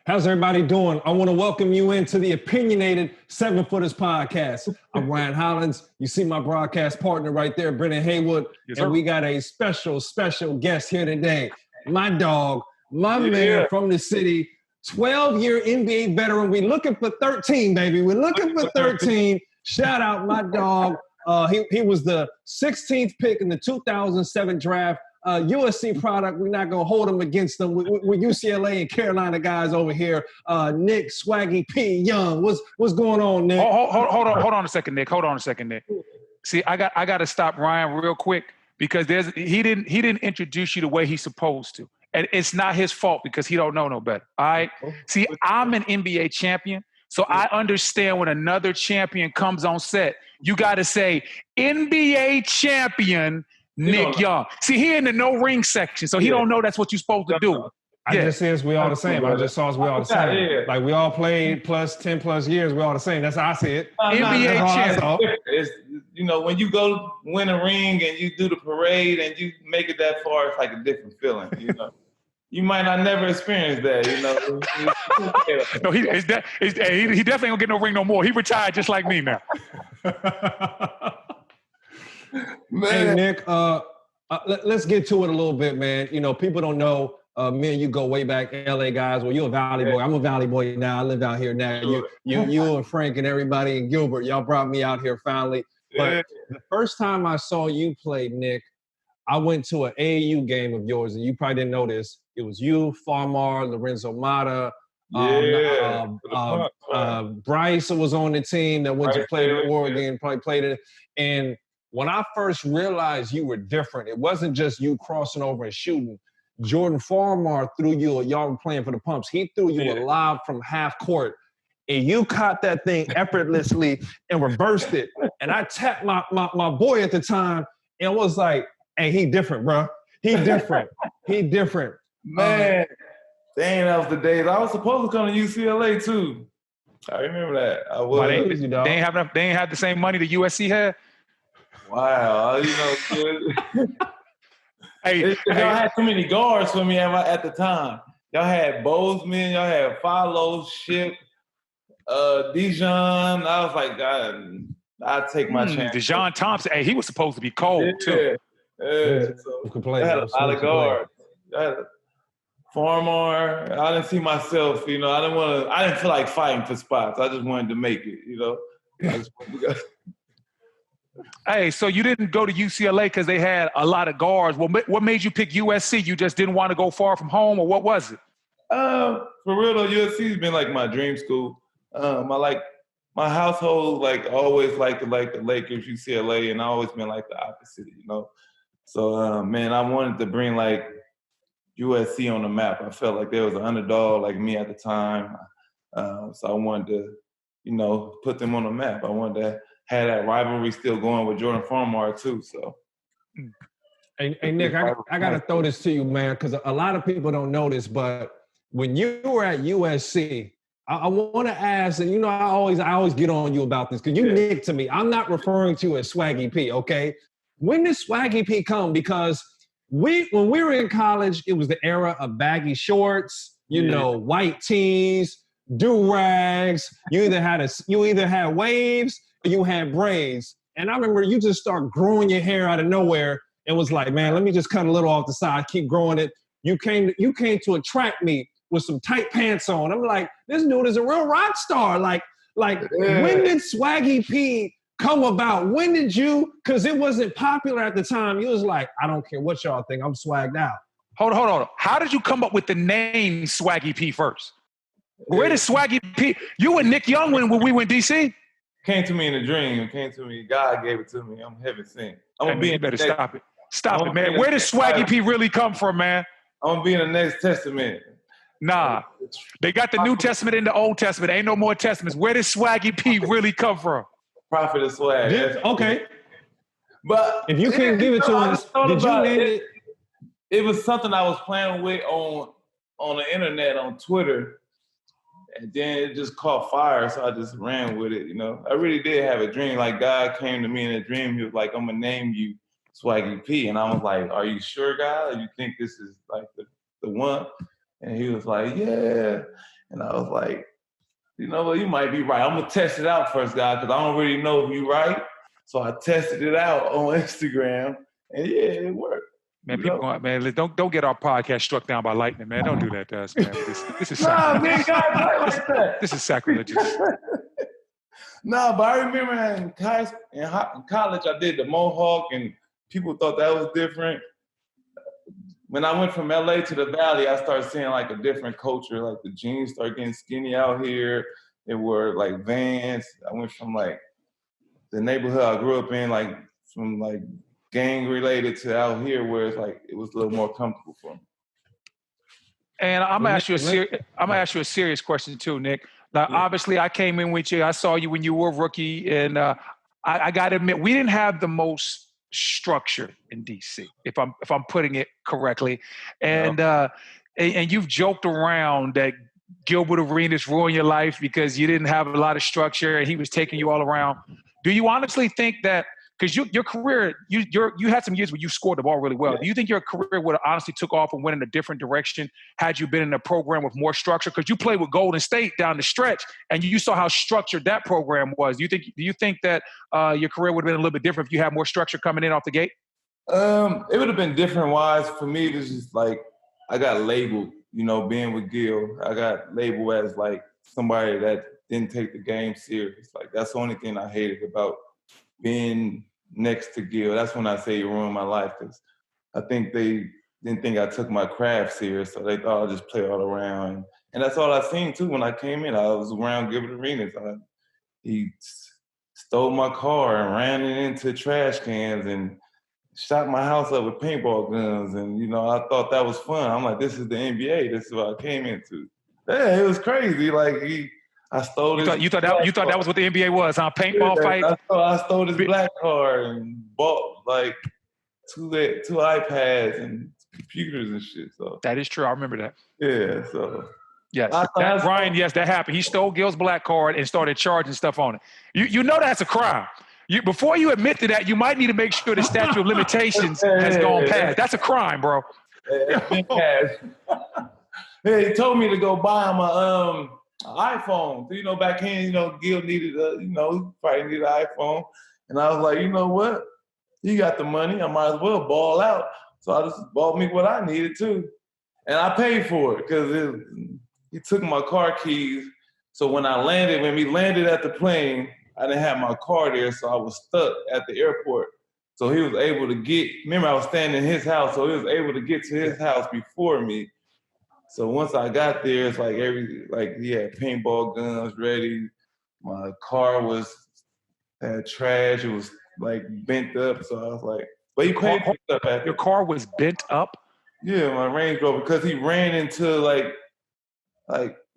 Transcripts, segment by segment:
How's everybody doing? I want to welcome you into the Opinionated 7-Footers Podcast. I'm Ryan Hollins. You see my broadcast partner right there, Brennan Haywood. Yes, and we got a special guest here today. My dog, my man from the city, 12-year NBA veteran. We're looking for 13, baby. We're looking for 13. Shout out my dog. He was the 16th pick in the 2007 draft. USC product, we're not going to hold them against them. We're UCLA and Carolina guys over here. Nick, Swaggy P, Young. What's going on, Nick? Hold on a second, Nick. See, I got to stop Ryan real quick because he didn't introduce you the way he's supposed to. And it's not his fault because he don't know no better. All right? See, I'm an NBA champion, so I understand when another champion comes on set, you got to say NBA champion Nick Young. See, he in the no ring section, so he don't know that's what you're supposed to do. I just says we all the same. I just saw us we all the same. Yeah. Like we all played plus 10 plus years, we all the same. That's how I see it. NBA champion. It's, when you go win a ring and you do the parade and you make it that far, it's like a different feeling. You might not never experience that. No, he definitely don't get no ring no more. He retired just like me now. Man. Hey, Nick, let's get to it a little bit, man. People don't know me and you go way back, LA guys. Well, you're a Valley boy. I'm a Valley boy now. I live out here now. You and Frank and everybody and Gilbert, y'all brought me out here finally. But the first time I saw you play, Nick, I went to an AAU game of yours, and you probably didn't know this. It was you, Farmar, Lorenzo Mata. Bryce was on the team that went to play in Oregon, probably played it. And when I first realized you were different, it wasn't just you crossing over and shooting. Jordan Farmar threw you, y'all were playing for the Pumps, he threw you a lob from half court, and you caught that thing effortlessly and reversed it. And I tapped my boy at the time and was like, hey, he different, bro. He different. Man, dang, that was the days. I was supposed to come to UCLA, too. I remember that. I was. They ain't have the same money that USC had? Wow, Y'all had too many guards for me at the time. Y'all had Bozeman, y'all had Follow, Ship, Dijon. I was like, God, I'll take my chance. Dijon Thompson, hey, he was supposed to be cold too. Yeah. So I had a lot of guards. Farmar, I didn't see myself. I didn't feel like fighting for spots. I just wanted to make it. I just wanted to go. Hey, so you didn't go to UCLA because they had a lot of guards. Well, what made you pick USC? You just didn't want to go far from home, or what was it? For real though, USC's been like my dream school. My household always liked the Lakers, UCLA, and I always been like the opposite, So man, I wanted to bring USC on the map. I felt like there was an underdog like me at the time, so I wanted to, put them on the map. I wanted to had that rivalry still going with Jordan Farmar too. So, hey Nick, I gotta throw this to you, man, because a lot of people don't know this, but when you were at USC, I want to ask, and I always get on you about this because you Nick to me. I'm not referring to you as Swaggy P, okay? When did Swaggy P come? Because when we were in college, it was the era of baggy shorts, white tees, do-rags. You either had waves. You had braids. And I remember you just start growing your hair out of nowhere and was like, man, let me just cut a little off the side, keep growing it. You came to attract me with some tight pants on. I'm like, this dude is a real rock star. When did Swaggy P come about? When did you, because it wasn't popular at the time, you was like, I don't care what y'all think, I'm swagged out. Hold on. How did you come up with the name Swaggy P first? Where did Swaggy P, you and Nick Young when we went DC? Came to me in a dream. It came to me. God gave it to me. I'm heaven sent. You better stop it. Stop it, man. Where did Swaggy P really come from, man? I'm going to be in the next testament. Nah. They got the New Testament and the Old Testament. Ain't no more testaments. Where did Swaggy P really come from? Prophet of swag. Okay. But if you can't give it to us, did you name it? It was something I was playing with on the internet, on Twitter. And then it just caught fire, so I just ran with it, I really did have a dream. Like, God came to me in a dream. He was like, I'm going to name you Swaggy P. And I was like, are you sure, God? You think this is, the one? And he was like, yeah. And I was like, you know what, you might be right. I'm gonna test it out first, guy, because I don't really know if you're right. So I tested it out on Instagram, and yeah, it worked. Man, people going, man, don't get our podcast struck down by lightning, man. Don't do that to us, man. This is Nah, man, sacrilegious. guys play like that. This is sacrilegious. No, but I remember in college, I did the mohawk, and people thought that was different. When I went from LA to the Valley, I started seeing like a different culture. Like the jeans started getting skinny out here. They were like Vans. I went from like the neighborhood I grew up in, like from like gang related to out here where it's like it was a little more comfortable for me. And I'm gonna ask you a serious question too, Nick. Now, obviously, I came in with you. I saw you when you were a rookie, and I got to admit, we didn't have the most structure in DC, if I'm putting it correctly. And and you've joked around that Gilbert Arenas ruined your life because you didn't have a lot of structure, and he was taking you all around. Do you honestly think that? Because your career, you had some years where you scored the ball really well. Do you think your career would have honestly took off and went in a different direction had you been in a program with more structure? Because you played with Golden State down the stretch, and you saw how structured that program was. Do you think that your career would have been a little bit different if you had more structure coming in off the gate? It would have been different. Wise for me, it was just like I got labeled. You know, being with Gil, I got labeled as like somebody that didn't take the game serious. Like that's the only thing I hated about being next to Gil. That's when I say it ruined my life, because I think they didn't think I took my craft serious, so they thought I'd just play all around. And that's all I seen too when I came in. I was around Gilbert Arenas. He stole my car and ran it into trash cans and shot my house up with paintball guns. And, you know, I thought that was fun. I'm like, this is the NBA. This is what I came into. Yeah, it was crazy. Like, I stole his You thought that was what the NBA was, huh? Paintball fight? I stole his black car and bought like two iPads and computers and shit. So that is true. I remember that. Yeah. So yes, that happened. He stole Gil's black card and started charging stuff on it. You know that's a crime. Before you admit to that, you might need to make sure the statute of limitations has gone past. That's a crime, bro. It's been passed. He told me to go buy him a iPhone. So, you know, back then, you know, Gil needed probably needed an iPhone. And I was like, you know what? He got the money. I might as well ball out. So I just bought me what I needed too. And I paid for it because he took my car keys. So when we landed at the plane, I didn't have my car there, so I was stuck at the airport. So he was able to remember I was staying in his house, so he was able to get to his house before me. So once I got there, it's like he had paintball guns ready. My car had trash. It was like bent up. So I was like, but he paid for stuff after. Your car was bent up? Yeah, my Range Rover, because he ran into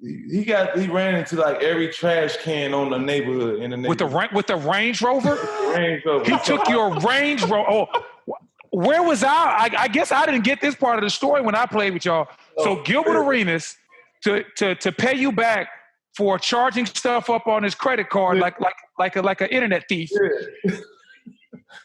he ran into like every trash can on the neighborhood in the neighborhood. With the Range Rover? Range Rover. He took your Range Rover. Oh, where was I guess I didn't get this part of the story when I played with y'all. So Gilbert Arenas to pay you back for charging stuff up on his credit card like an internet thief.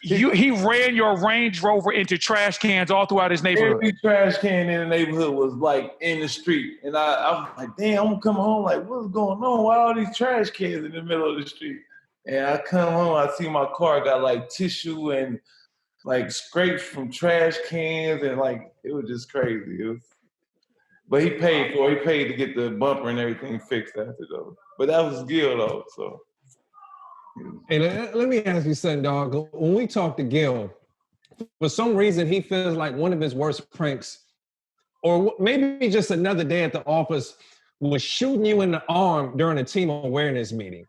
Yeah. He ran your Range Rover into trash cans all throughout his neighborhood. Every trash can in the neighborhood was like in the street. And I was like, damn, I'm gonna come home like, what's going on? Why all these trash cans in the middle of the street? And I come home, I see my car got like tissue and like scrapes from trash cans, and like it was just crazy. But he paid for it. He paid to get the bumper and everything fixed after though. But that was Gil though, so. Hey, let me ask you something, dog. When we talk to Gil, for some reason he feels like one of his worst pranks, or maybe just another day at the office, was shooting you in the arm during a team awareness meeting.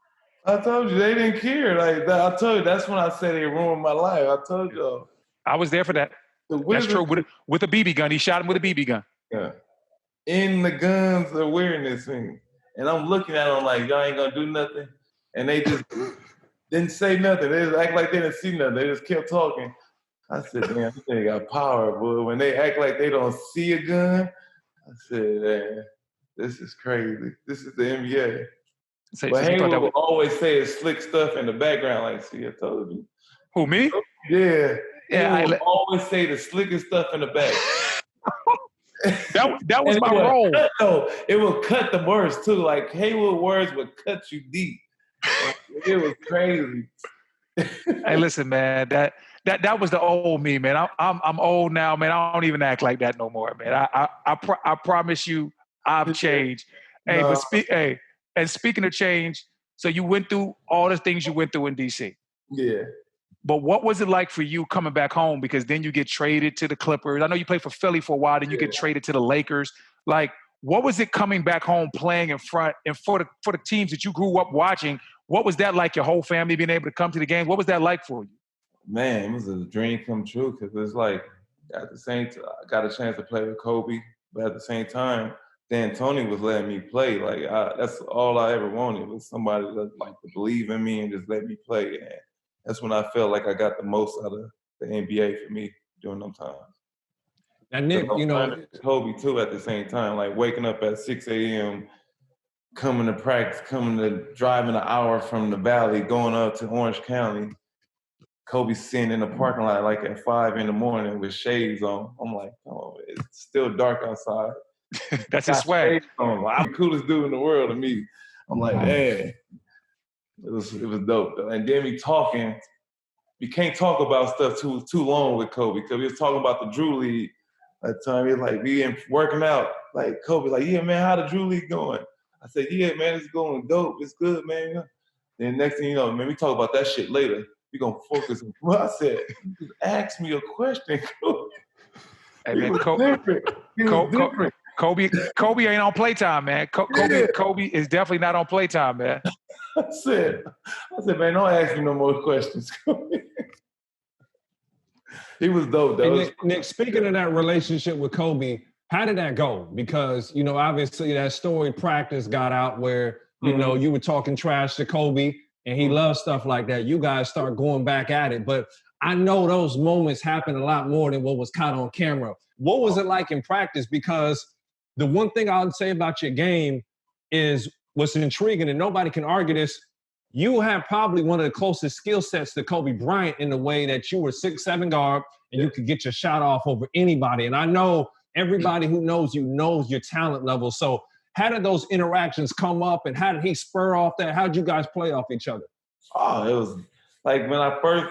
I told you, they didn't care. Like I told you, that's when I said they ruined my life. I told y'all. I was there for that. That's true. With a BB gun. He shot him with a BB gun. Yeah. In the guns awareness thing. And I'm looking at them like, y'all ain't gonna do nothing. And they just didn't say nothing. They just act like they didn't see nothing. They just kept talking. I said, damn, they got power, boy. When they act like they don't see a gun, I said, man, this is crazy. This is the NBA. But Haywood would always say slick stuff in the background, like, see, I told you. Who, me? Yeah. Yeah, he would always say the slickest stuff in the back. That was my role. It would cut the words too. Like Haywood words would cut you deep. Like, it was crazy. Hey, listen, man. That was the old me, man. I'm old now, man. I don't even act like that no more, man. I promise you, I've changed. Hey, No. and speaking of change, so you went through all the things you went through in DC. Yeah. But what was it like for you coming back home? Because then you get traded to the Clippers. I know you played for Philly for a while, then you get traded to the Lakers. Like, what was it coming back home, playing in front and for the teams that you grew up watching? What was that like? Your whole family being able to come to the game. What was that like for you? Man, it was a dream come true because it's like at the same time I got a chance to play with Kobe, but at the same time, Dan Tony was letting me play. Like that's all I ever wanted was somebody that like to believe in me and just let me play. And that's when I felt like I got the most out of the NBA for me during them times. And Nick, you know, Kobe too at the same time, like waking up at 6 a.m., coming to practice, driving an hour from the Valley, going up to Orange County. Kobe sitting in the parking lot like at 5 a.m. with shades on. I'm like, oh, it's still dark outside. That's his swag. I'm the coolest dude in the world to me. I'm like, man, it was dope though. And then we can't talk about stuff too long with Kobe because we was talking about the Drew League that time. He was like, we in working out. Like Kobe, like, yeah, man, how the Drew League going? I said, yeah, man, it's going dope. It's good, man. Then next thing you know, man, we talk about that shit later. We gonna focus on what I said. Just ask me a question. Hey, man, Kobe ain't on playtime, man. Kobe is definitely not on playtime, man. I said, man, don't ask me no more questions. He was dope, though. Hey, Nick, speaking of that relationship with Kobe, how did that go? Because, you know, obviously that story practice got out where, you know, you were talking trash to Kobe and he loves stuff like that. You guys start going back at it. But I know those moments happen a lot more than what was caught on camera. What was it like in practice? Because the one thing I would say about your game is what's intriguing, and nobody can argue this, you have probably one of the closest skill sets to Kobe Bryant in the way that you were 6'7" guard and you could get your shot off over anybody. And I know everybody who knows you knows your talent level. So how did those interactions come up and how did he spur off that? How did you guys play off each other? Oh, it was like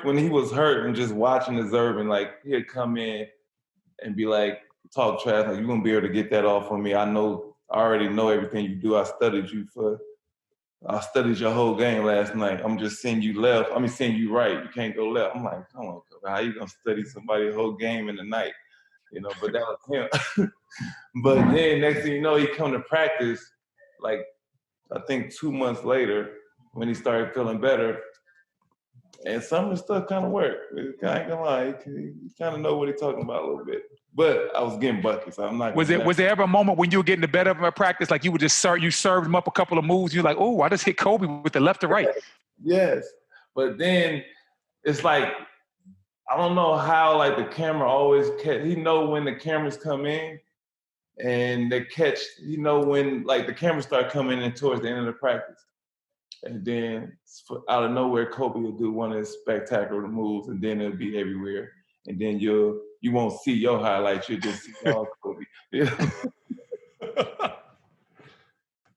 when he was hurt and just watching observing, like he'd come in and be like, talk trash, like, you're going to be able to get that off on me. I already know everything you do. I studied your whole game last night. I'm just seeing you left. Seeing you right. You can't go left. I'm like, come on, how you going to study somebody's whole game in the night? You know, but that was him. But then next thing you know, he come to practice, like, I think 2 months later when he started feeling better. And some of the stuff kind of worked. I ain't gonna lie, he kind of know what he's talking about a little bit. But I was getting buckets. So I'm not. Was there ever a moment when you were getting the better of him at practice, like you would just served him up a couple of moves? You're like, oh, I just hit Kobe with the left to right. Yes, but then it's like I don't know how like the camera always he know when the cameras come in, and they catch. You know when like the cameras start coming in towards the end of the practice. And then out of nowhere, Kobe will do one of his spectacular moves, and then it'll be everywhere. And then you won't see your highlights; you'll just see all Kobe. Yeah.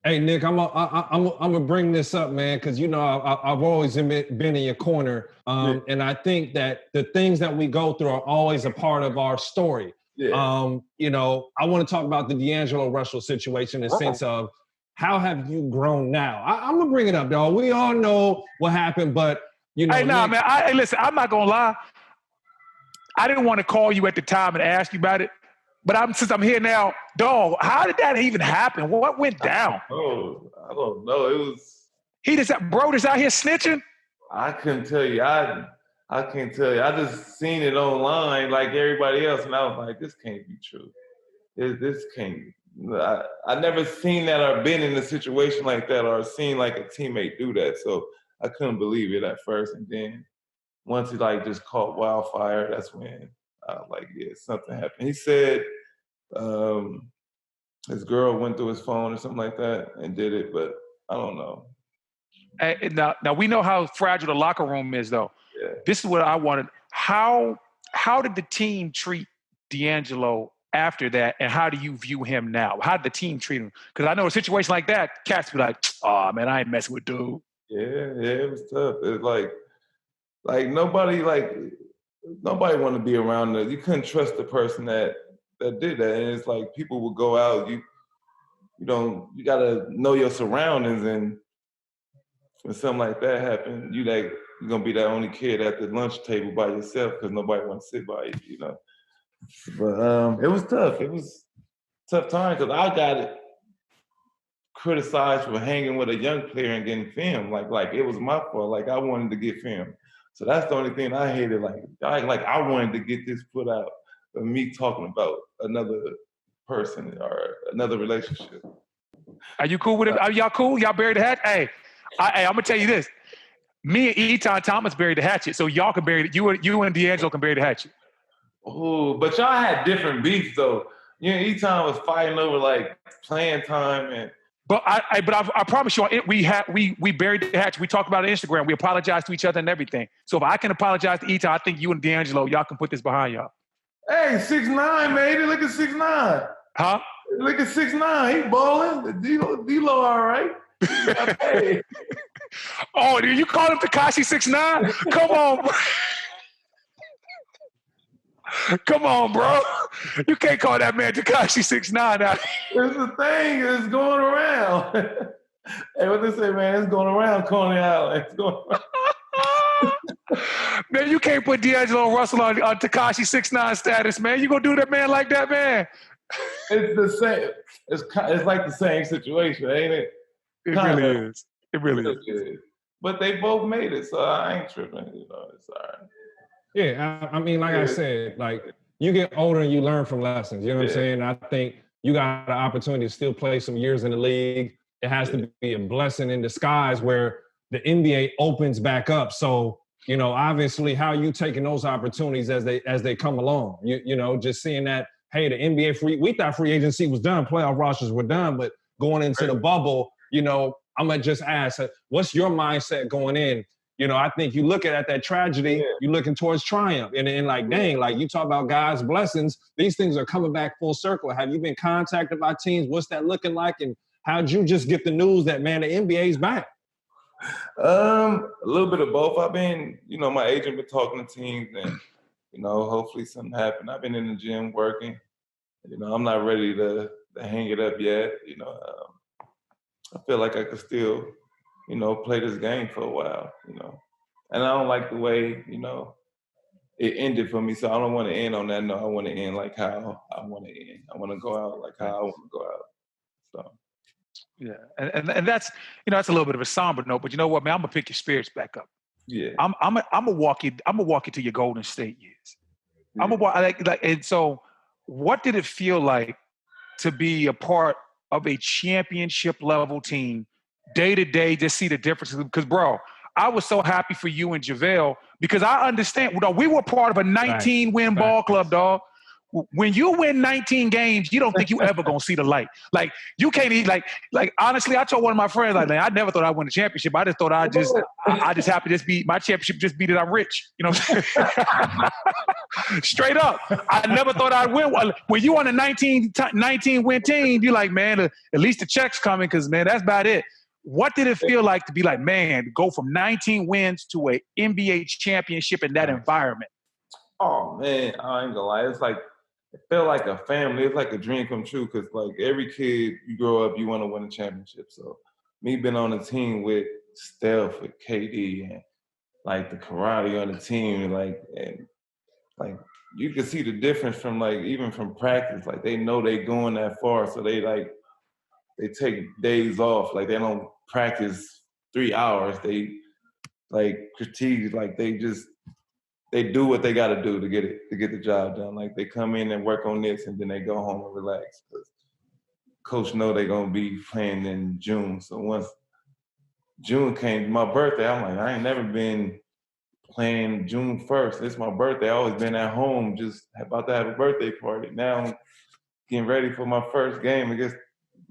Hey Nick, I'm gonna bring this up, man, because you know I've always been in your corner, and I think that the things that we go through are always a part of our story. Yeah. You know, I want to talk about the D'Angelo Russell situation in the sense of. How have you grown now? I'm gonna bring it up, dog. We all know what happened, but you know. Hey, man. Listen, I'm not gonna lie. I didn't want to call you at the time and ask you about it, but since I'm here now, dog. How did that even happen? What went down? Oh, I don't know. It was. He just out here snitching. I couldn't tell you. I can't tell you. I just seen it online like everybody else, and I was like, this can't be true. This can't. I never seen that or been in a situation like that or seen like a teammate do that. So I couldn't believe it at first. And then once he like just caught wildfire, that's when I was like, yeah, something happened. He said his girl went through his phone or something like that and did it, but I don't know. Hey, now we know how fragile the locker room is though. Yeah. This is what I wanted. How did the team treat D'Angelo after that, and how do you view him now? How did the team treat him? Because I know a situation like that, cats be like, "Oh man, I ain't messing with dude." Yeah, it was tough. It's like nobody want to be around us. You couldn't trust the person that did that, and it's like people would go out. You gotta know your surroundings, and when something like that happened, you're gonna be that only kid at the lunch table by yourself because nobody wants to sit by you, But it was tough. It was a tough time because I got it criticized for hanging with a young player and getting film. Like it was my fault. Like I wanted to get film. So that's the only thing I hated. I wanted to get this put out of me talking about another person or another relationship. Are you cool with it? Are y'all cool? Y'all buried the hatchet? Hey, I'm gonna tell you this. Me and Eton Thomas buried the hatchet, so y'all can bury it. You and D'Angelo can bury the hatchet. Oh, but y'all had different beefs though. You and Eton was fighting over like playing time and. But I promise you, we buried the hatchet. We talked about it on Instagram. We apologized to each other and everything. So if I can apologize to Eton, I think you and D'Angelo, y'all can put this behind y'all. Hey, 6'9", man. Look at 6'9". Huh? Look at 6'9". He balling. D-Lo all right. Hey. Oh, you call him Tekashi 6'9"? Come on, bro. Come on, bro. You can't call that man Tekashi 6'9" out. It's the thing. It's going around. Hey, what they say, man? It's going around Coney Island. It's going around. Man, you can't put D'Angelo Russell on Tekashi 6'9" status, man. You gonna do that man like that, man? It's the same. It's like the same situation, ain't it? It really is. It really is. But they both made it, so I ain't tripping. It's all right. Yeah, I mean, like I said, like you get older and you learn from lessons. You know what I'm saying? I think you got the opportunity to still play some years in the league. It has to be a blessing in disguise where the NBA opens back up. So, obviously how you taking those opportunities as they come along, just seeing that, hey, the NBA we thought free agency was done, playoff rosters were done, but going into the bubble, I'm going to just ask, what's your mindset going in? I think you look at that tragedy, you're looking towards triumph. And like, dang, like you talk about God's blessings, these things are coming back full circle. Have you been contacted by teams? What's that looking like? And how'd you just get the news that, man, the NBA's back? A little bit of both. I've been, my agent been talking to teams and, hopefully something happened. I've been in the gym working. I'm not ready to hang it up yet. I feel like I could still, play this game for a while, And I don't like the way, it ended for me. So I don't want to end on that note. I want to end like how I want to end. I want to go out like how I want to go out. So. Yeah, and that's that's a little bit of a somber note, but you know what, man? I'm gonna pick your spirits back up. Yeah, I'm gonna walk you to your Golden State years. Yeah. I'm gonna walk and so, what did it feel like to be a part of a championship level team, day to day? Just see the differences, because bro, I was so happy for you and JaVale because I understand. We were part of a 19-win ball club, dog. When you win 19 games, you don't think you ever gonna see the light. Like you can't eat. Like honestly, I told one of my friends, like, man, I never thought I'd win a championship. I just thought I just happy to just be my championship. Just be that I'm rich. You know what I'm saying? Straight up, I never thought I'd win one. When you on a 19 win team, you're like, man, at least the check's coming because man, that's about it. What did it feel like to be like, man, go from 19 wins to an NBA championship in that environment? Oh man, I ain't gonna lie. It's like. It felt like a family. It's like a dream come true because, like, every kid you grow up, you want to win a championship. So, me being on a team with Steph, with KD, and like the karate on the team, and you can see the difference from even from practice. Like they know they going that far, so they take days off. Like they don't practice 3 hours. They critique. They do what they got to do to get the job done. Like they come in and work on this, and then they go home and relax. Because coach know they're gonna be playing in June. So once June came, my birthday, I'm like, I ain't never been playing June 1st. It's my birthday. I always been at home, just about to have a birthday party. Now I'm getting ready for my first game against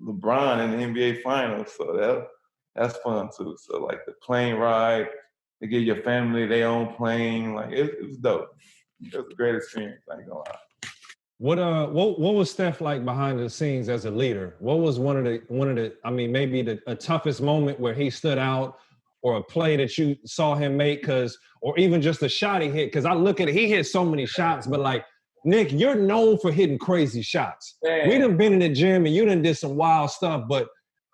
LeBron in the NBA Finals. So that's fun too. So like the plane ride. They give your family their own plane. Like, it was dope. It was a great experience. I ain't gonna lie. What was Steph like behind the scenes as a leader? What was one of the I mean, maybe a toughest moment where he stood out, or a play that you saw him make, or even just a shot he hit? Because I look at it, he hit so many shots, but like, Nick, you're known for hitting crazy shots. Man. We done been in the gym and you done did some wild stuff, but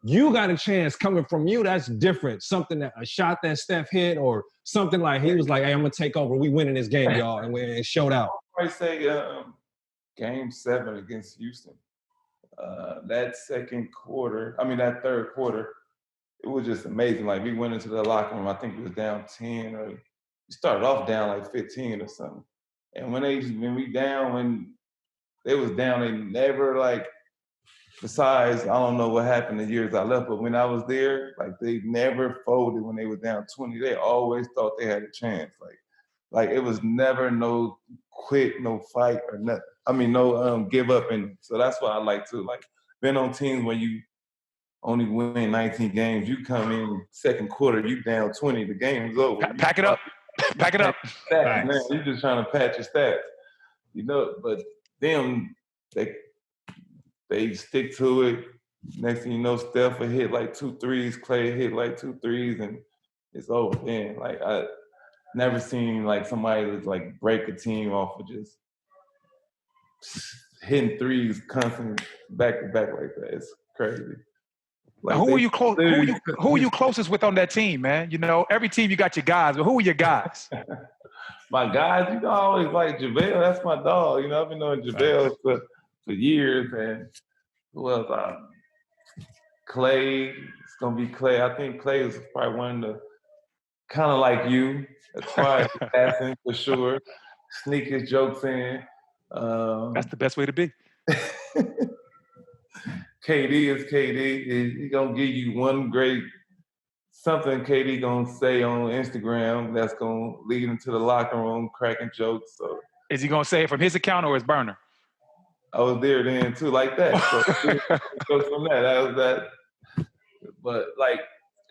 you got a chance coming from you. That's different. A shot that Steph hit, or something like he was like, "Hey, I'm gonna take over. We winning this game, y'all," and it showed out. I say Game 7 against Houston. That third quarter, it was just amazing. Like, we went into the locker room, I think it was down 10, or we started off down like 15 or something. And when they was down, they never, like, besides, I don't know what happened the years I left, but when I was there, like, they never folded when they was down 20. They always thought they had a chance. Like it was never no quit, no fight or nothing. I mean, no give up. And so that's why I like to, like, been on teams when you only win 19 games. You come in second quarter, you down 20, the game's over. Pack it up. Pack it up. Stats, man, you're just trying to patch your stats. You know, but them, they stick to it. Next thing you know, Steph will hit like 2 threes, Clay hit like 2 threes, and it's over. Then, like, I never seen like somebody that's like break a team off of just hitting threes constantly back to back like that. It's crazy. Like, who are you closest with on that team, man? You know, every team you got your guys, but who are your guys? My guys, you know, I always like JaVale. That's my dog. You know, I've been knowing JaVale for years. And who else? Clay. It's gonna be Clay. I think Clay is probably one of the kind of like you, as far as passing for sure. Sneak his jokes in. That's the best way to be. KD is KD. He gonna give you one great something KD gonna say on Instagram that's gonna lead into the locker room cracking jokes. So is he gonna say it from his account or his burner? I was there then too, like that. So from that was that. But like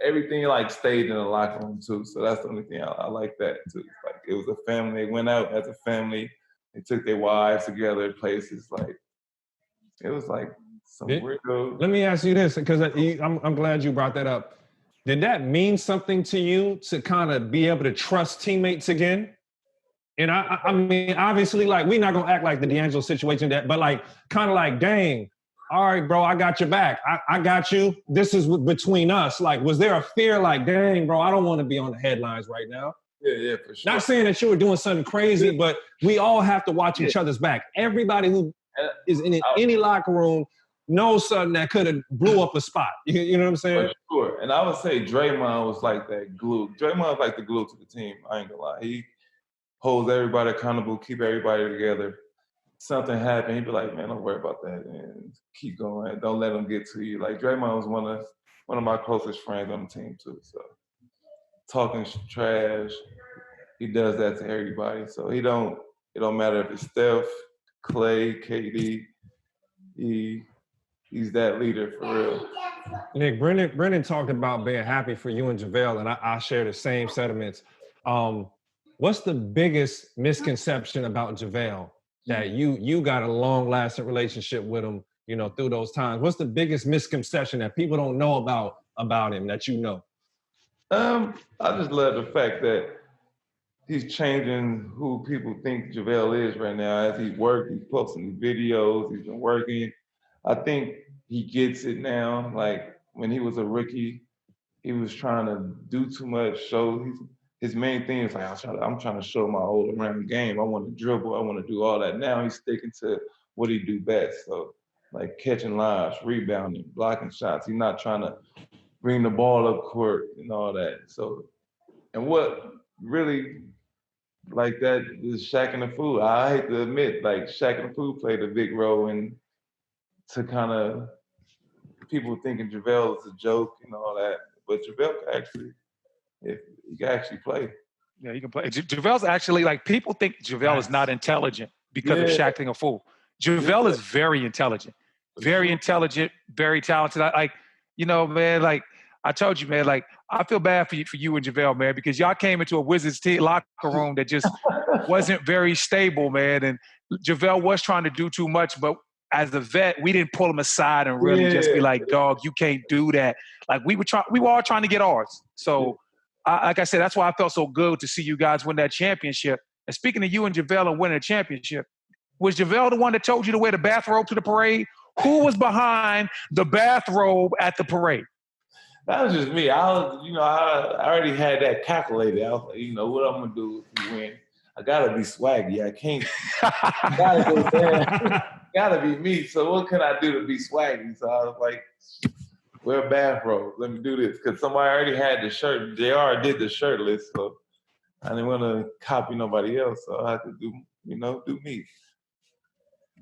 everything like stayed in the locker room too. So that's the only thing I like that too. Like it was a family. They went out as a family. They took their wives together places. Like it was like some weirdo. Let me ask you this, because I'm glad you brought that up. Did that mean something to you to kind of be able to trust teammates again? And I mean, obviously, like, we're not gonna act like the D'Angelo situation, but like, kind of like, dang, all right, bro, I got your back. I got you. This is between us. Like, was there a fear like, dang, bro, I don't want to be on the headlines right now? Yeah, for sure. Not saying that you were doing something crazy, but we all have to watch each other's back. Everybody who is in any locker room knows something that could have blew up a spot. You know what I'm saying? For sure. And I would say Draymond was like that glue. Draymond was like the glue to the team. I ain't gonna lie. He holds everybody accountable, keep everybody together. Something happened, he'd be like, man, don't worry about that, and keep going. Don't let them get to you. Like, Draymond was one of my closest friends on the team too. So talking trash, he does that to everybody. So it don't matter if it's Steph, Clay, KD. He's that leader for real. Nick, Brendan talked about being happy for you and JaVale, and I share the same sentiments. What's the biggest misconception about JaVale that you got a long-lasting relationship with him, you know, through those times? What's the biggest misconception that people don't know about him that you know? I just love the fact that he's changing who people think JaVale is right now. As he works, he's posting videos, he's been working. I think he gets it now. Like, when he was a rookie, he was trying to do too much. His main thing is like, I'm trying to show my all-around game. I want to dribble. I want to do all that. Now he's sticking to what he do best. So, like, catching lobs, rebounding, blocking shots. He's not trying to bring the ball up court and all that. So, and what really like that is Shaq and the Fool. I hate to admit, like, Shaq and the Fool played a big role in to kind of people thinking JaVale is a joke and all that. But JaVale can actually play. Yeah, he can play. JaVale's actually, like, people think JaVale is not intelligent because of Shaq being a fool. JaVale is very intelligent. Very intelligent, very talented. You know, man, like, I told you, man, like, I feel bad for you and JaVale, man, because y'all came into a Wizards locker room that just wasn't very stable, man. And JaVale was trying to do too much, but as a vet, we didn't pull him aside and really just be like, dog, you can't do that. Like we were all trying to get ours. So like I said, that's why I felt so good to see you guys win that championship. And speaking of you and JaVale and winning a championship, was JaVale the one that told you to wear the bathrobe to the parade? Who was behind the bathrobe at the parade? That was just me. I already had that calculated. I was like, what I'm gonna do if we win. I gotta be swaggy. I can't. Gotta go down. Gotta be me. So what can I do to be swaggy? So I was like, wear a bathrobe. Let me do this because somebody already had the shirt. JR did the shirtless, so I didn't want to copy nobody else. So I had to do me.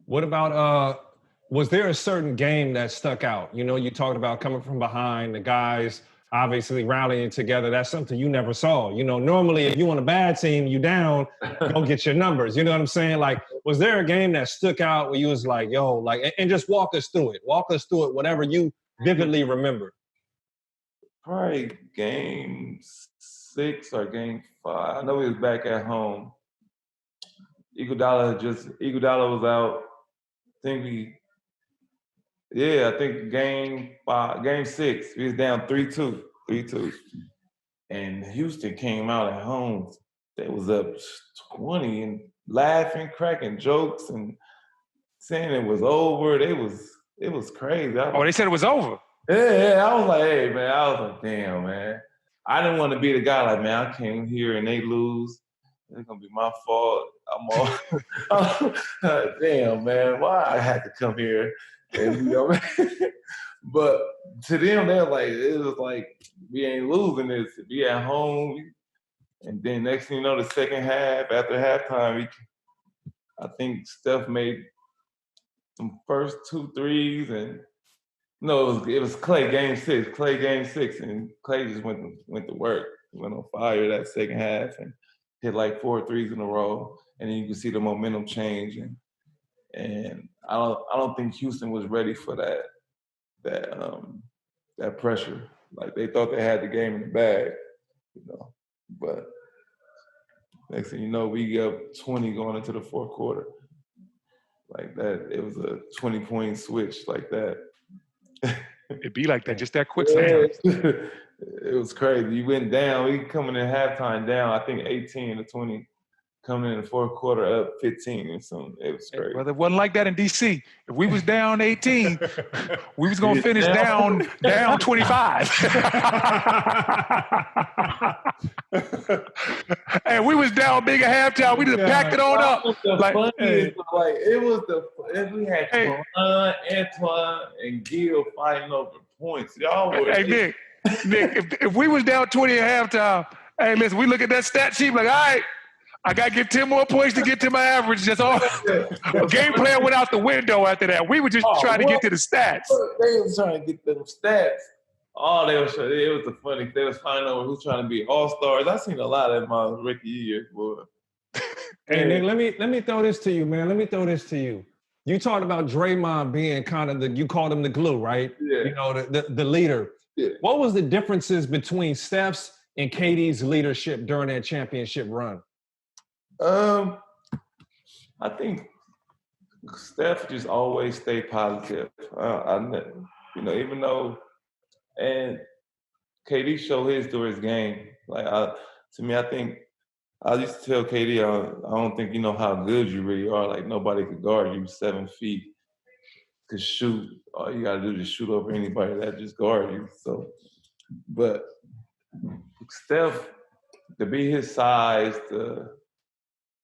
What about was there a certain game that stuck out? You talked about coming from behind, the guys obviously rallying together. That's something you never saw. Normally if you on a bad team, you down, go get your numbers. You know what I'm saying? Like, was there a game that stuck out where you was like, yo, like, and just walk us through it, whatever you vividly remember? Probably game 6 or game 5. I know we was back at home. Iguodala was out. I think game 6, we was down 3-2. And Houston came out at home. They was up 20 and laughing, cracking jokes and saying it was over. It was crazy. They said it was over? Yeah. I was like, hey, man. I was like, damn, man. I didn't want to be the guy like, man, I came here and they lose. It's going to be my fault. I'm all, damn, man, why I had to come here? And, but to them, it was like, we ain't losing this. We at home. And then next thing you know, the second half, after halftime, I think Steph made some first 2 threes. And no, it was Clay game 6. And Clay just went to work. He went on fire that second half and hit like 4 threes in a row. And then you can see the momentum change. And I don't think Houston was ready for that pressure. Like they thought they had the game in the bag, But next thing you know, we get up 20 going into the fourth quarter. Like that, it was a 20-point switch like that. It'd be like that, just that quick. It was crazy. You went down. We coming in halftime down, I think 18-20. Coming in the fourth quarter up 15 and something. It was crazy. Well, it wasn't like that in D.C. If we was down 18, we was going to finish down 25. And we was down big at halftime. We just packed it on up. We had Antoine, and Gil fighting over points. Y'all were. Hey, Nick, if we was down 20 at halftime, hey, listen, we look at that stat sheet like, all right, I got to get 10 more points to get to my average. That's all. Game plan went out the window after that. We were just trying to get to the stats. They was trying to get them stats. It was the funny. They was fighting over who's trying to be all-stars. I seen a lot of my rookie years, boy. Hey, Nick, let me throw this to you, man. You talked about Draymond being kind of you called him the glue, right? Yeah. The leader. Yeah. What was the differences between Steph's and KD's leadership during that championship run? I think Steph just always stayed positive. Even though, and KD showed his through his game. I think I used to tell KD, I don't think you know how good you really are. Like nobody could guard you 7 feet, could shoot. All you gotta do is shoot over anybody that just guard you. So, but Steph, to be his size, to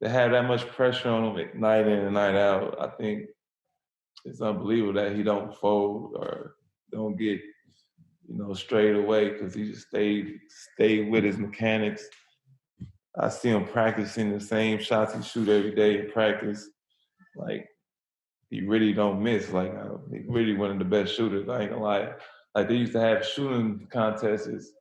have that much pressure on him night in and night out, I think it's unbelievable that he don't fold or don't get, straight away because he just stayed with his mechanics. I see him practicing the same shots he shoot every day in practice. Like, he really don't miss. Like, he really one of the best shooters, I ain't gonna lie. Like, they used to have shooting contests,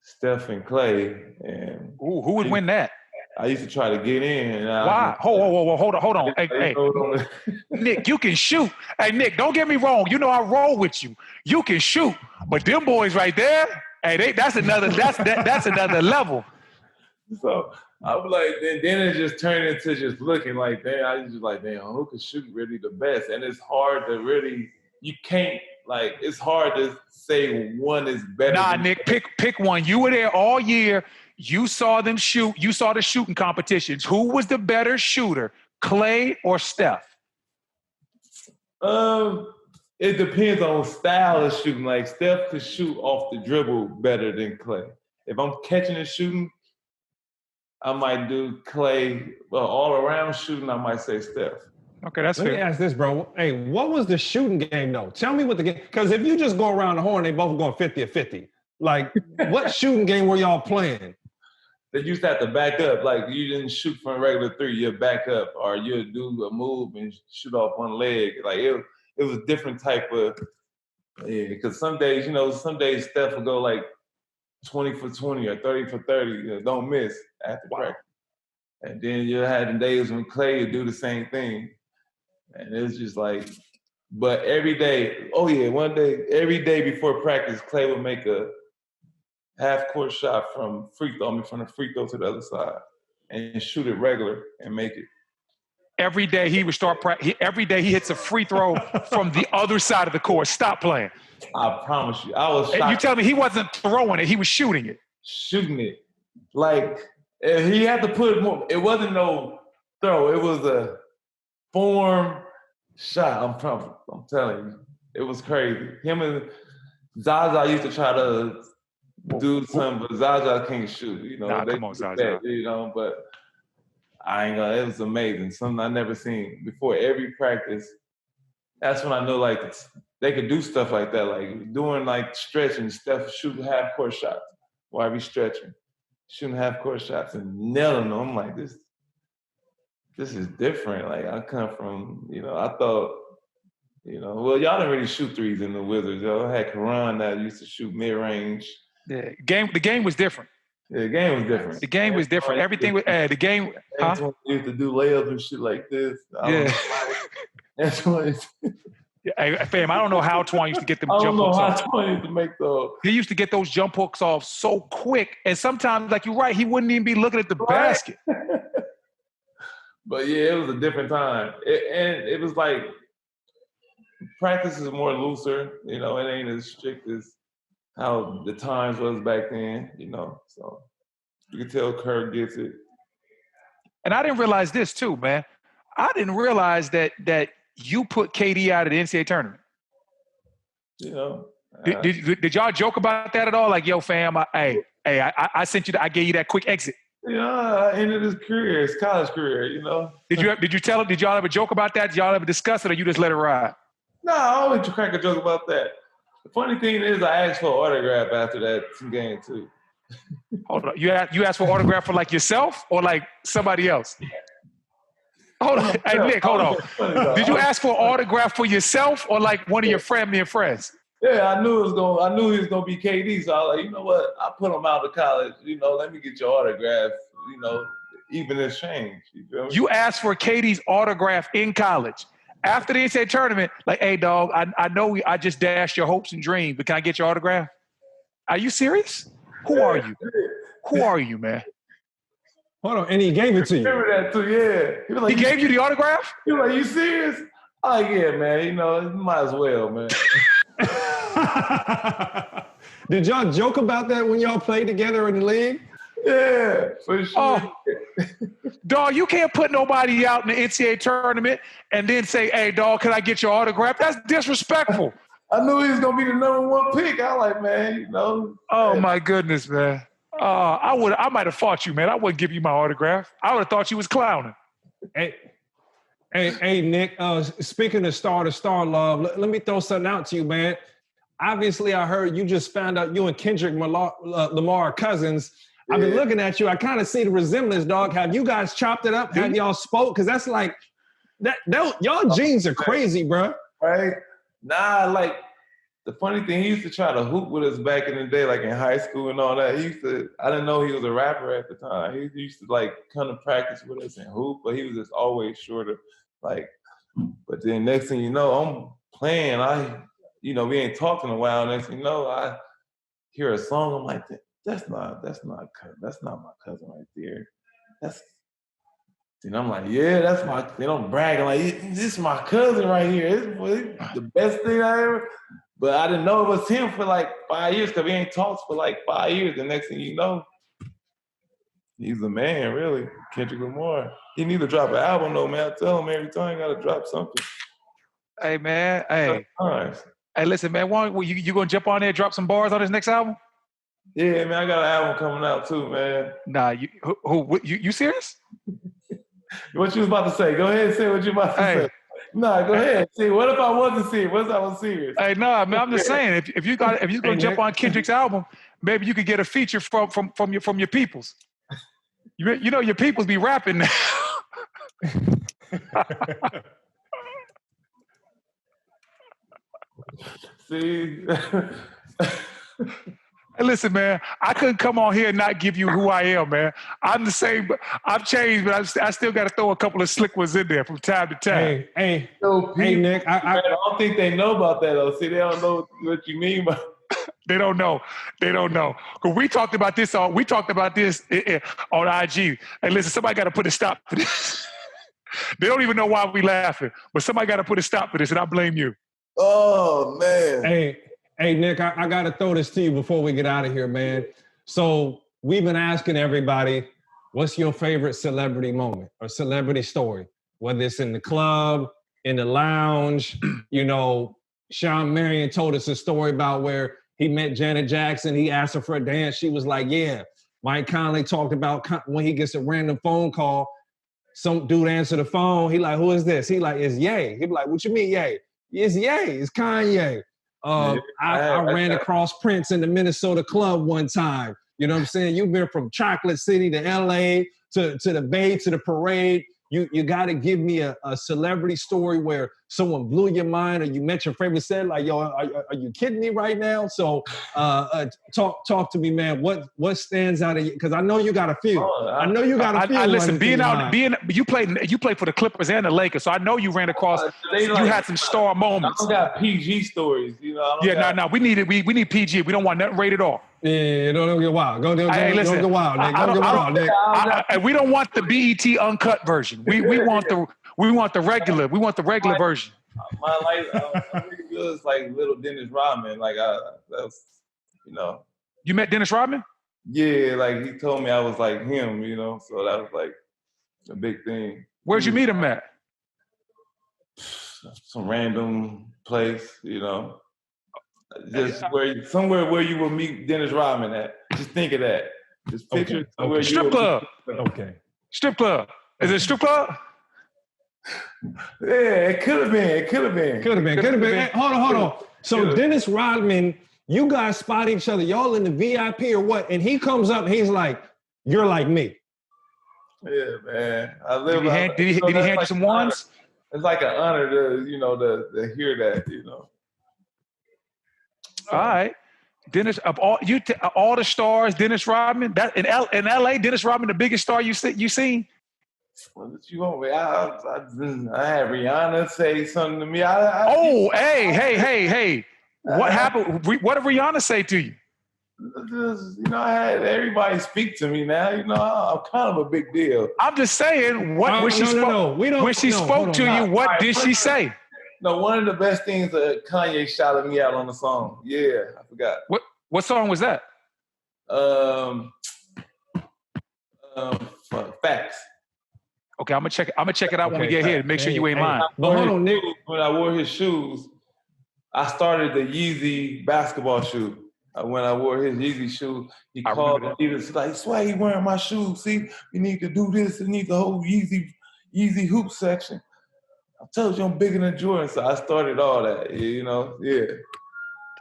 Steph and Clay. And who would win that? I used to try to get in. Why? Hold on. Hey, Nick, you can shoot. Hey, Nick, don't get me wrong. I roll with you. You can shoot, but them boys right there, hey, that's another level. So I'm like, then it just turned into just looking like, damn, I was just like, damn, who could shoot really the best? And it's hard to really, you can't, like, it's hard to say one is better. Nah, Nick, pick one. You were there all year. You saw them shoot. You saw the shooting competitions. Who was the better shooter, Clay or Steph? It depends on style of shooting. Like, Steph could shoot off the dribble better than Clay. If I'm catching and shooting, I might do Clay. But all around shooting, I might say Steph. Okay, that's fair. Let me ask this, bro. Hey, what was the shooting game, though? Tell me what the game, because if you just go around the horn, they both going 50 or 50. Like, what shooting game were y'all playing? They used to have to back up. Like, you didn't shoot from a regular three, you'd back up, or you'd do a move and shoot off one leg. Like, it was a different type of, because some days Steph would go like 20 for 20 or 30 for 30, don't miss after practice. And then you had the days when Clay would do the same thing. And it's just like, but every day, every day before practice, Clay would make a half-court shot from from the free throw to the other side and shoot it regular and make it. Every day he would start practice. Every day he hits a free throw from the other side of the court. Stop playing. I promise you. I was shocked. And you tell me he wasn't throwing it. He was shooting it. Shooting it. Like, he had to put it more. It wasn't no throw. It was a form shot. I'm telling you. It was crazy. Him and Zaza used to try to do something, but Zaza can't shoot. Nah, come on, Zaza. But I ain't gonna. It was amazing. Something I never seen before. Every practice, that's when I knew like they could do stuff like that, like doing like stretching, Steph shooting half court shots while I be stretching, shooting half court shots and nailing them. I'm like, this is different. Like, I come from, I thought, well, y'all didn't really shoot threes in the Wizards. Y'all had Karan that used to shoot mid range. Yeah, the game was different. Yeah, the game was different. The game was different. Everything was the game. Huh? Used to do layups and shit like this. That's what. Hey, fam, I don't know how Twan used to get them jump hooks off. I don't know how Twan used to make those. He used to get those jump hooks off so quick, and sometimes, like you're right, he wouldn't even be looking at the basket. But yeah, it was a different time, and it was like practice is more looser. It ain't as strict as how the times was back then. So you can tell Kerr gets it. And I didn't realize this too, man. I didn't realize that you put KD out of the NCAA tournament. Did y'all joke about that at all? Like, yo, fam, I sent you. I gave you that quick exit. I ended his career, his college career. Did you tell him? Did y'all ever joke about that? Did y'all ever discuss it, or you just let it ride? No, I always crack a joke about that. The funny thing is, I asked for an autograph after that game too. Hold on, you asked for an autograph for like yourself or like somebody else? Hold on, hey Nick, hold on. Did you ask for an autograph for yourself or like one of your family and friends? Yeah, I knew he was gonna be KD, so I was like, you know what? I put him out of college. Let me get your autograph. Even exchange. You feel me? You asked for KD's autograph in college after the NCAA tournament. Like, hey, dog, I know I just dashed your hopes and dreams, but can I get your autograph? Are you serious? Who are you? Who are you, man? Hold on, and he gave it to you. Remember that too, yeah. He gave you the autograph? He was like, you serious? I'm like, yeah, man. Might as well, man. Did y'all joke about that when y'all played together in the league? Yeah, for sure. Oh, dog, you can't put nobody out in the NCAA tournament and then say, hey, dog, can I get your autograph? That's disrespectful. I knew he was going to be the number one pick. I like, man, Oh, my goodness, man. I might have fought you, man. I wouldn't give you my autograph. I would have thought you was clowning. Hey, Nick, speaking of star love, let me throw something out to you, man. Obviously, I heard you just found out you and Kendrick Lamar are cousins. Yeah. I've been looking at you. I kind of see the resemblance, dog. Have you guys chopped it up? Have y'all spoke? Because that's like, y'all genes are crazy, bro. Right? Nah, like, the funny thing, he used to try to hoop with us back in the day, like in high school and all that. I didn't know he was a rapper at the time. He used to like come to practice with us and hoop, but he was just always shorter. Like, but then next thing you know, I'm playing. We ain't talking a while. Next thing you know, I hear a song. I'm like, that's not my cousin right there. that's. And I'm like, yeah, that's my. They don't brag. I'm like, this is my cousin right here. It's the best thing I ever. But I didn't know it was him for like 5 years because we ain't talked for like 5 years. The next thing you know, he's the man, really. Kendrick Lamar. He need to drop an album though, man. I tell him every time, got to drop something. Hey, man. Hey. Nice. Hey, listen, man. You gonna jump on there and drop some bars on his next album? Yeah, man. I got an album coming out too, man. Nah, you serious? What you was about to say? Go ahead and say what you about to say. Nah, go ahead. See, what if I wasn't serious? What if I was serious? Hey, no, man. I'm just saying, if you gonna jump on Kendrick's album, maybe you could get a feature from your peoples. You know your peoples be rapping now. See. Hey, listen, man, I couldn't come on here and not give you who I am, man. I'm the same, but I've changed, but I still got to throw a couple of slick ones in there from time to time. Hey, Nick. I don't think they know about that, though. See, they don't know what you mean by. They don't know. Because we talked about this on IG. Hey, listen, somebody got to put a stop to this. They don't even know why we laughing, but somebody got to put a stop to this, and I blame you. Oh, man. Hey, Nick, I got to throw this to you before we get out of here, man. So we've been asking everybody, what's your favorite celebrity moment or celebrity story? Whether it's in the club, in the lounge, you know, Sean Marion told us a story about where he met Janet Jackson. He asked her for a dance. She was like, yeah. Mike Conley talked about when he gets a random phone call, some dude answer the phone. He like, who is this? He like, it's Ye. He be like, what you mean Ye? It's Ye. It's Kanye. I ran across Prince in the Minnesota club one time. You know what I'm saying? You've been from Chocolate City to LA to the Bay to the parade. You got to give me a celebrity story where someone blew your mind or you met your favorite said like, yo, are you kidding me right now? So talk to me, man. What stands out of you? Because I know you got a few. I know you got a few. Listen, you played for the Clippers and the Lakers, so I know you ran across. You had some star moments. I don't got PG stories, you know. No. We need PG. We don't want nothing rated R. Yeah, don't get wild. Don't get wild, Nick. Don't get wild, Nick. And we don't want the BET uncut version. We want the regular. We want the regular version. My life, I'm pretty good. It's like little Dennis Rodman. Like that's, you know. You met Dennis Rodman? Yeah, like he told me I was like him, you know. So that was like a big thing. Where'd you meet him at? Some random place, you know. Just somewhere where you will meet Dennis Rodman at. Just think of that. Just picture somewhere strip club. Okay. Strip club. Is it a strip club? Yeah, it could have been. Could have been. Hey, hold on. So Dennis Rodman, you guys spot each other. Y'all in the VIP or what? And he comes up and he's like, you're like me. Yeah, man. Did he hand you some wands? It's like an honor to hear that, you know. All right. Dennis, of all the stars, Dennis Rodman. That in LA, Dennis Rodman, the biggest star you seen. What did you want? I had Rihanna say something to me. Hey! What happened? What did Rihanna say to you? I had everybody speak to me now. You know, I'm kind of a big deal. I'm just saying, when she spoke to you, what did she say? No, one of the best things Kanye shouted me out on the song. Yeah, I forgot. What song was that? Facts. Okay, I'm gonna check it out when we get here to make sure you ain't lying. But hold on, Nick. When I wore his shoes, I started the Yeezy basketball shoe. When I wore his Yeezy shoe, he called me. He was like, "Swaggy wearing my shoes. See, we need to do this. We need the whole Yeezy hoop section." I told you I'm bigger than Jordan, so I started all that. You know, yeah.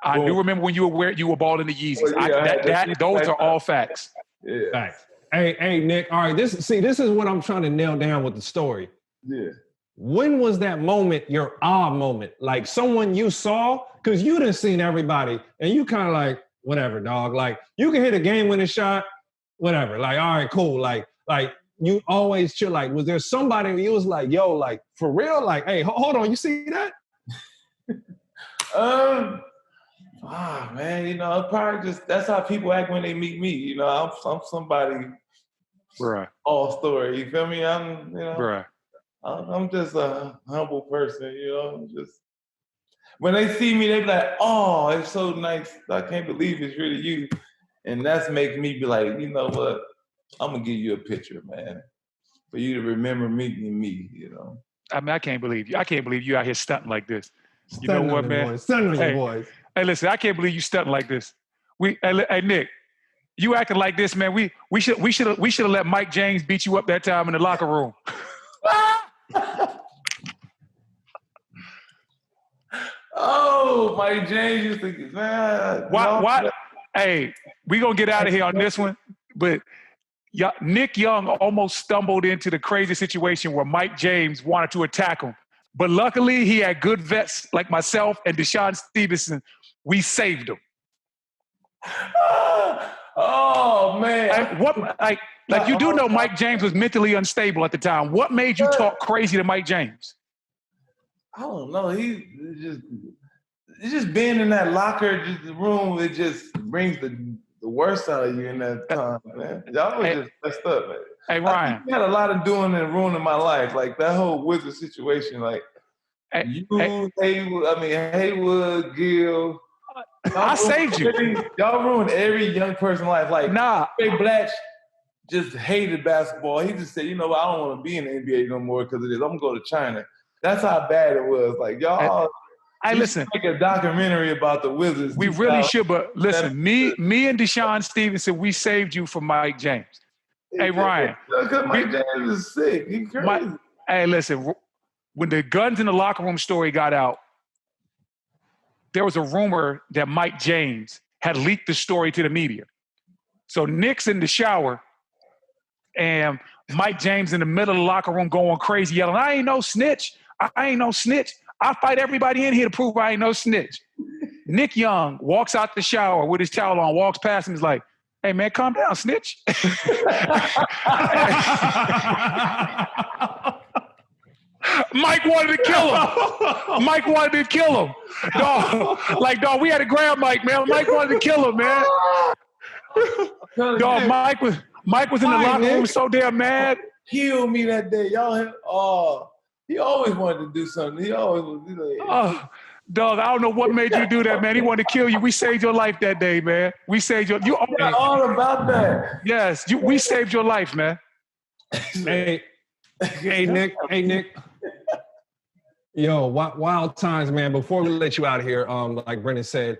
I do remember when you were balling the Yeezys. Those are all facts. Yeah. Facts. Hey, Nick. All right, this is what I'm trying to nail down with the story. Yeah. When was that moment, your moment? Like someone you saw, because you done seen everybody, and you kind of like, whatever, dog. Like you can hit a game-winning shot, whatever. Like, all right, cool. Like you always chill. Like, was there somebody who you was like, yo, like for real? Like, hey, hold on, you see that? Man, you know, probably just that's how people act when they meet me. You know, I'm somebody all story. You feel me? Bruh. I'm just a humble person, just when they see me, they be like, oh, it's so nice. I can't believe it's really you. And that's making me be like, you know what? I'm gonna give you a picture, man. For you to remember meeting me, I mean, I can't believe you. I can't believe you out here stunting like this. You know Stunning what, on man? Boys. Stunning on your boys. Hey, listen, I can't believe you stunting like this. Hey, Nick, you acting like this, man. We should have let Mike James beat you up that time in the locker room. Oh, Mike James used to, man. Why? Hey, we gonna get out of here on this one, but Nick Young almost stumbled into the crazy situation where Mike James wanted to attack him. But luckily, he had good vets like myself and Deshaun Stevenson. We saved him. Oh, man. You do know Mike James was mentally unstable at the time. What made you talk crazy to Mike James? I don't know. He's just being in that locker room. It just brings the worst out of you in that time, man. Y'all was just messed up, man. Hey, Ryan. You had a lot of doing and ruining my life. Like that whole Wizard situation. Like Haywood, Gill. I saved you. Y'all ruined every young person's life. Like Ray Blatch just hated basketball. He just said, you know what, I don't want to be in the NBA no more because of this. I'm gonna go to China. That's how bad it was. Like y'all. Listen. Make a documentary about the Wizards. We really should, but listen, me and Deshaun Stevenson, we saved you from Mike James. Hey, Ryan. Because Mike James is sick. He's crazy. Hey, listen, when the guns in the locker room story got out, there was a rumor that Mike James had leaked the story to the media. So Nick's in the shower, and Mike James in the middle of the locker room going crazy, yelling, I ain't no snitch. I ain't no snitch. I fight everybody in here to prove I ain't no snitch. Nick Young walks out the shower with his towel on, walks past him, is like, hey, man, calm down, snitch. Mike wanted to kill him. Dog, we had to grab Mike, man. Mike wanted to kill him, man. Dog, Mike was in the locker room so damn mad. Killed me that day. He always wanted to do something. He always was like, dog, I don't know what made you do that, man. He wanted to kill you. We saved your life that day, man. We saved your you all about that. Yes, we saved your life, man. Hey, Nick. Yo, wild times, man. Before we let you out of here, like Brendan said,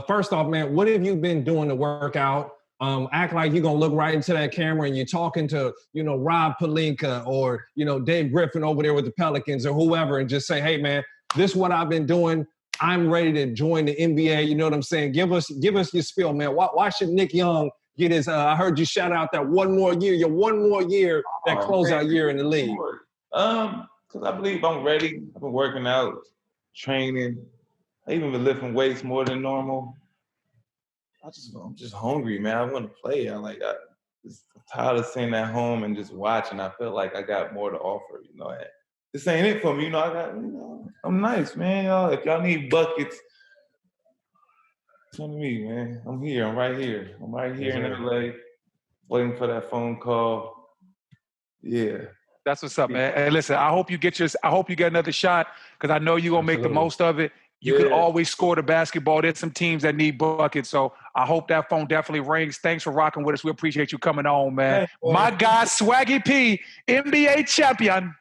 first off, man, what have you been doing to work out? Act like you're going to look right into that camera and you're talking to, Rob Pelinka or, Dave Griffin over there with the Pelicans or whoever and just say, hey, man, this is what I've been doing. I'm ready to join the NBA. You know what I'm saying? Give us your spiel, man. Why should Nick Young get his, I heard you shout out that one more year that closeout year in the league. Because I believe I'm ready. I've been working out, training. I even been lifting weights more than normal. I'm just hungry, man. I want to play. I'm tired of sitting at home and just watching. I feel like I got more to offer, This ain't it for me, I'm nice, man. Y'all, if y'all need buckets, come to me, man. I'm here. I'm right here. I'm right here in LA, waiting for that phone call. Yeah. That's what's up, man. Hey, listen, I hope you get another shot because I know you're going to make the most of it. You can always score the basketball. There's some teams that need buckets. So I hope that phone definitely rings. Thanks for rocking with us. We appreciate you coming on, man. My guy, Swaggy P, NBA champion.